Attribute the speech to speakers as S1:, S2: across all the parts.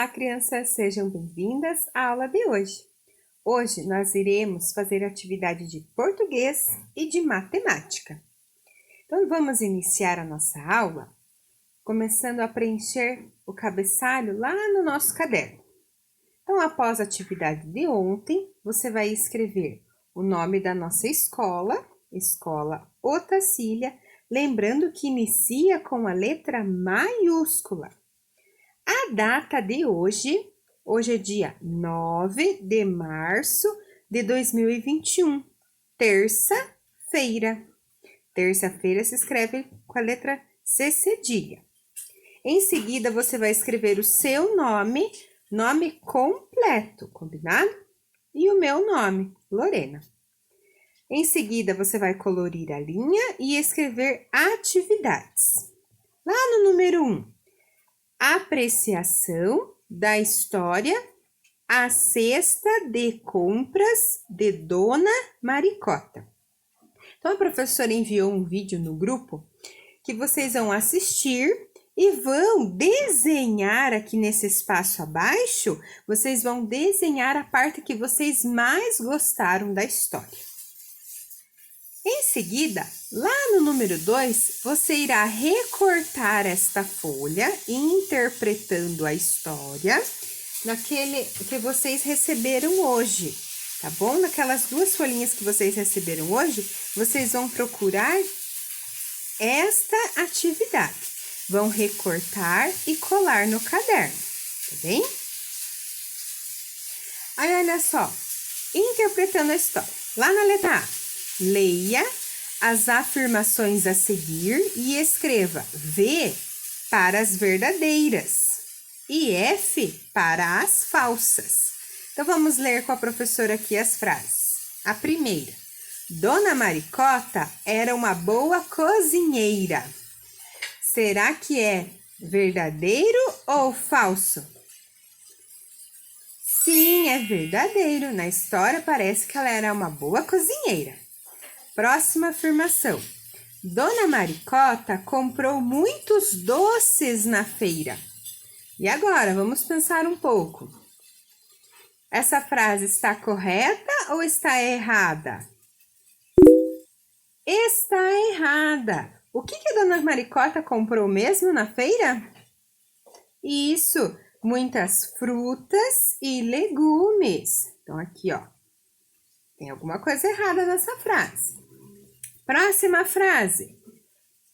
S1: Olá, crianças, sejam bem-vindas à aula de hoje. Hoje nós iremos fazer atividade de português e de matemática. Então, vamos iniciar a nossa aula começando a preencher o cabeçalho lá no nosso caderno. Então, após a atividade de ontem, você vai escrever o nome da nossa escola, Escola Otacília, lembrando que inicia com a letra maiúscula. A data de hoje é dia 9 de março de 2021, terça-feira. Terça-feira se escreve com a letra C cedilha. Em seguida, você vai escrever o seu nome completo, combinado? E o meu nome, Lorena. Em seguida, você vai colorir a linha e escrever atividades. Lá no número 1. Apreciação da história A Cesta de Compras de Dona Maricota. Então, a professora enviou um vídeo no grupo que vocês vão assistir e vão desenhar aqui nesse espaço abaixo, vocês vão desenhar a parte que vocês mais gostaram da história. Em seguida, lá no número 2, você irá recortar esta folha, interpretando a história naquele que vocês receberam hoje, tá bom? Naquelas 2 folhinhas que vocês receberam hoje, vocês vão procurar esta atividade. Vão recortar e colar no caderno, tá bem? Aí, olha só, interpretando a história. Lá na letra A. Leia as afirmações a seguir e escreva V para as verdadeiras e F para as falsas. Então, vamos ler com a professora aqui as frases. A primeira. Dona Maricota era uma boa cozinheira. Será que é verdadeiro ou falso? Sim, é verdadeiro. Na história parece que ela era uma boa cozinheira. Próxima afirmação. Dona Maricota comprou muitos doces na feira. E agora, vamos pensar um pouco. Essa frase está correta ou está errada? Está errada. O que a Dona Maricota comprou mesmo na feira? Isso, muitas frutas e legumes. Então, aqui, ó, tem alguma coisa errada nessa frase. Próxima frase.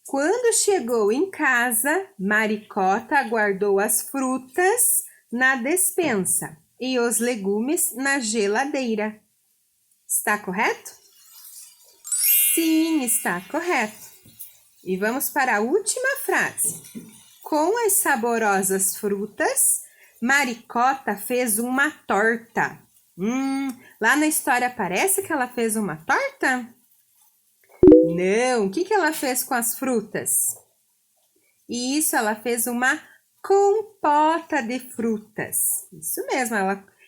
S1: Quando chegou em casa, Maricota guardou as frutas na despensa e os legumes na geladeira. Está correto? Sim, está correto. E vamos para a última frase. Com as saborosas frutas, Maricota fez uma torta. Lá na história parece que ela fez uma torta? Não, o que ela fez com as frutas? Isso, ela fez uma compota de frutas. Isso mesmo,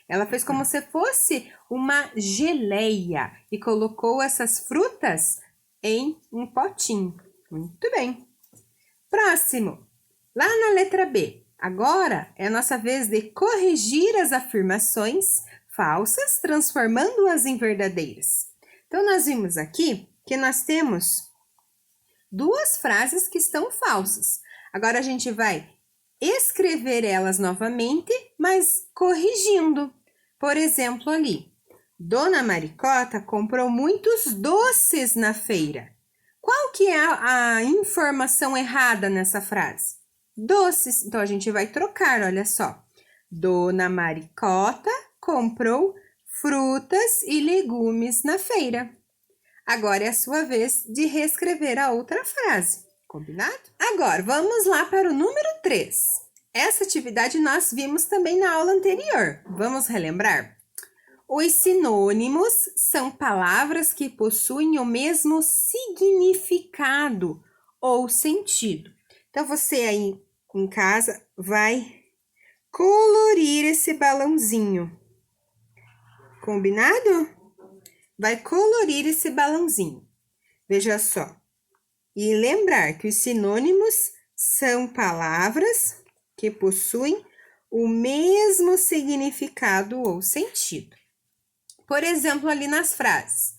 S1: ela fez como se fosse uma geleia e colocou essas frutas em um potinho. Muito bem. Próximo, lá na letra B. Agora é a nossa vez de corrigir as afirmações falsas, transformando-as em verdadeiras. Então, nós vimos aqui que nós temos 2 frases que estão falsas. Agora, a gente vai escrever elas novamente, mas corrigindo. Por exemplo, ali, Dona Maricota comprou muitos doces na feira. Qual que é a informação errada nessa frase? Doces. Então, a gente vai trocar, olha só. Dona Maricota comprou frutas e legumes na feira. Agora é a sua vez de reescrever a outra frase, combinado? Agora, vamos lá para o número 3. Essa atividade nós vimos também na aula anterior. Vamos relembrar? Os sinônimos são palavras que possuem o mesmo significado ou sentido. Então, você aí em casa vai colorir esse balãozinho, combinado? Vai colorir esse balãozinho. Veja só. E lembrar que os sinônimos são palavras que possuem o mesmo significado ou sentido. Por exemplo, ali nas frases.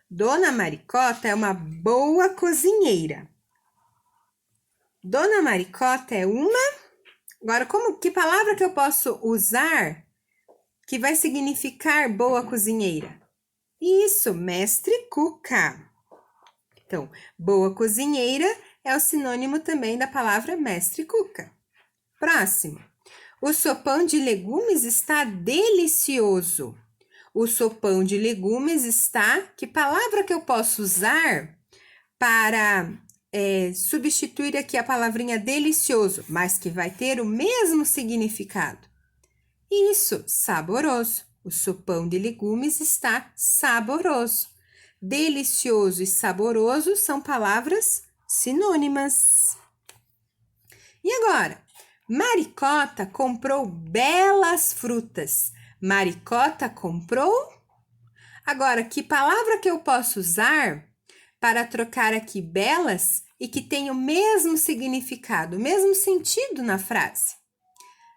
S1: Dona Maricota é uma boa cozinheira. Dona Maricota é uma... Agora, que palavra que eu posso usar que vai significar boa cozinheira? Isso, mestre Cuca. Então, boa cozinheira é o sinônimo também da palavra mestre Cuca. Próximo. O sopão de legumes está delicioso. O sopão de legumes está... Que palavra que eu posso usar para substituir aqui a palavrinha delicioso, mas que vai ter o mesmo significado? Isso, saboroso. O sopão de legumes está saboroso. Delicioso e saboroso são palavras sinônimas. E agora? Maricota comprou belas frutas. Maricota comprou? Agora, que palavra que eu posso usar para trocar aqui belas e que tem o mesmo significado, o mesmo sentido na frase?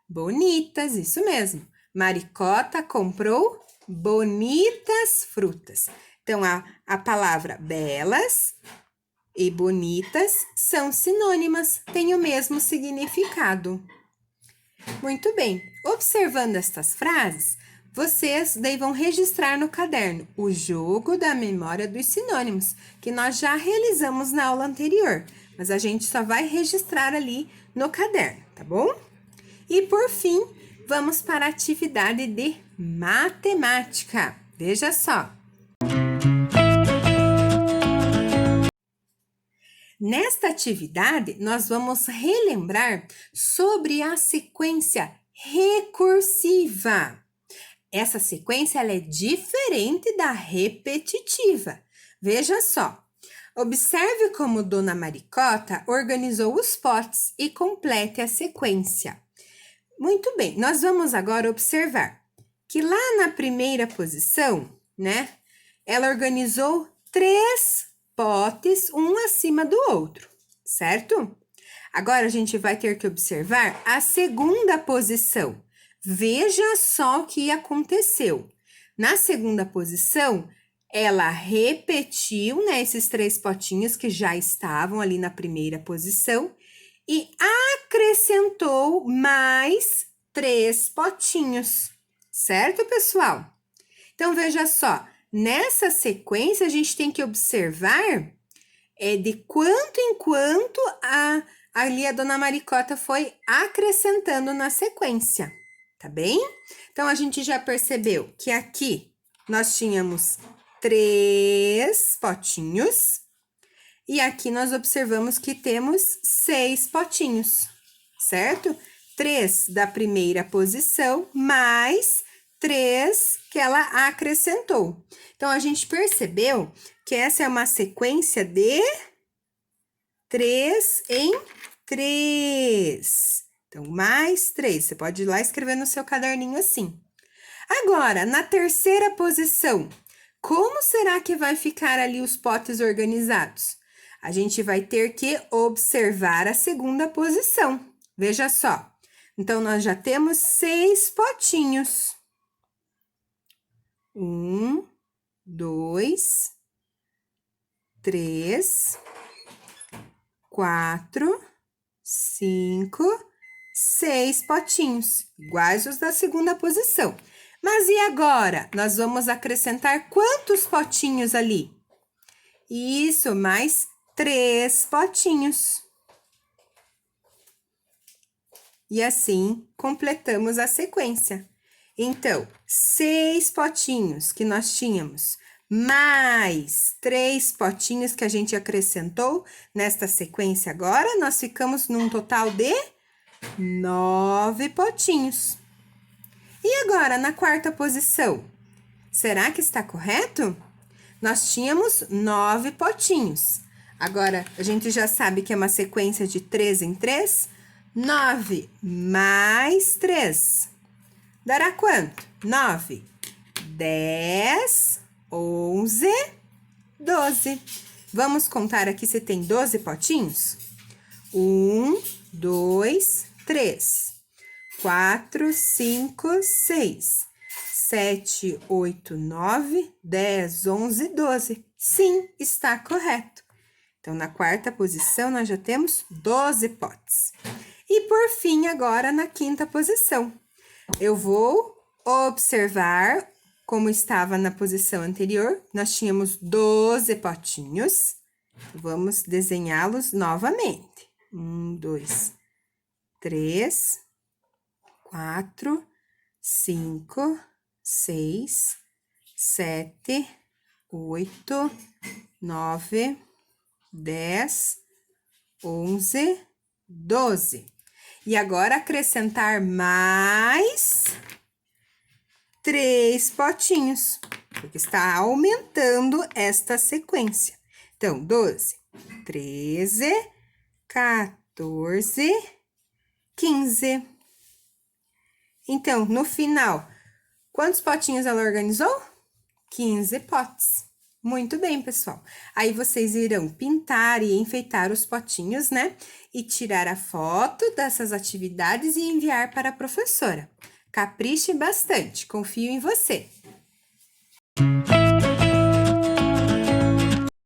S1: Bonitas, isso mesmo. Maricota comprou bonitas frutas. Então, a palavra belas e bonitas são sinônimas, têm o mesmo significado. Muito bem, observando estas frases, vocês daí vão registrar no caderno o jogo da memória dos sinônimos, que nós já realizamos na aula anterior, mas a gente só vai registrar ali no caderno, tá bom? E por fim, vamos para a atividade de matemática. Veja só. Nesta atividade, nós vamos relembrar sobre a sequência recursiva. Essa sequência ela é diferente da repetitiva. Veja só. Observe como Dona Maricota organizou os potes e complete a sequência. Muito bem, nós vamos agora observar que lá na primeira posição, né, ela organizou 3 potes, um acima do outro, certo? Agora, a gente vai ter que observar a segunda posição. Veja só o que aconteceu. Na segunda posição, ela repetiu, né, esses 3 potinhos que já estavam ali na primeira posição e acrescentou mais 3 potinhos, certo, pessoal? Então, veja só. Nessa sequência, a gente tem que observar de quanto em quanto ali a Dona Maricota foi acrescentando na sequência, tá bem? Então, a gente já percebeu que aqui nós tínhamos 3 potinhos e aqui nós observamos que temos 6 potinhos, certo? 3 da primeira posição mais 3 que ela acrescentou. Então, a gente percebeu que essa é uma sequência de 3 em 3. Então, mais 3. Você pode ir lá escrever no seu caderninho assim. Agora, na terceira posição, como será que vai ficar ali os potes organizados? A gente vai ter que observar a segunda posição. Veja só. Então, nós já temos 6 potinhos. 1, 2, 3, 4, 5, 6 potinhos, iguais os da segunda posição. Mas e agora? Nós vamos acrescentar quantos potinhos ali? Isso, mais 3 potinhos. E assim, completamos a sequência. Então, 6 potinhos que nós tínhamos, mais 3 potinhos que a gente acrescentou nesta sequência agora, nós ficamos num total de 9 potinhos. E agora, na quarta posição, será que está correto? Nós tínhamos 9 potinhos. Agora, a gente já sabe que é uma sequência de 3 em 3. 9 mais 3. Dará quanto? 9, 10, 11, 12. Vamos contar aqui se tem 12 potinhos? 1, 2, 3. 4, 5, 6, 7, 8, 9, 10, 11, 12. Sim, está correto. Então, na quarta posição, nós já temos 12 potes. E, por fim, agora, na quinta posição, eu vou observar como estava na posição anterior. Nós tínhamos 12 potinhos. Vamos desenhá-los novamente. 1, 2, 3, 4, 5, 6, 7, 8, 9, 10, 11, 12. E agora acrescentar mais 3 potinhos, porque está aumentando esta sequência. Então, 12, 13, 14, 15. Então, no final, quantos potinhos ela organizou? 15 potes. Muito bem, pessoal. Aí, vocês irão pintar e enfeitar os potinhos, né? E tirar a foto dessas atividades e enviar para a professora. Capriche bastante, confio em você.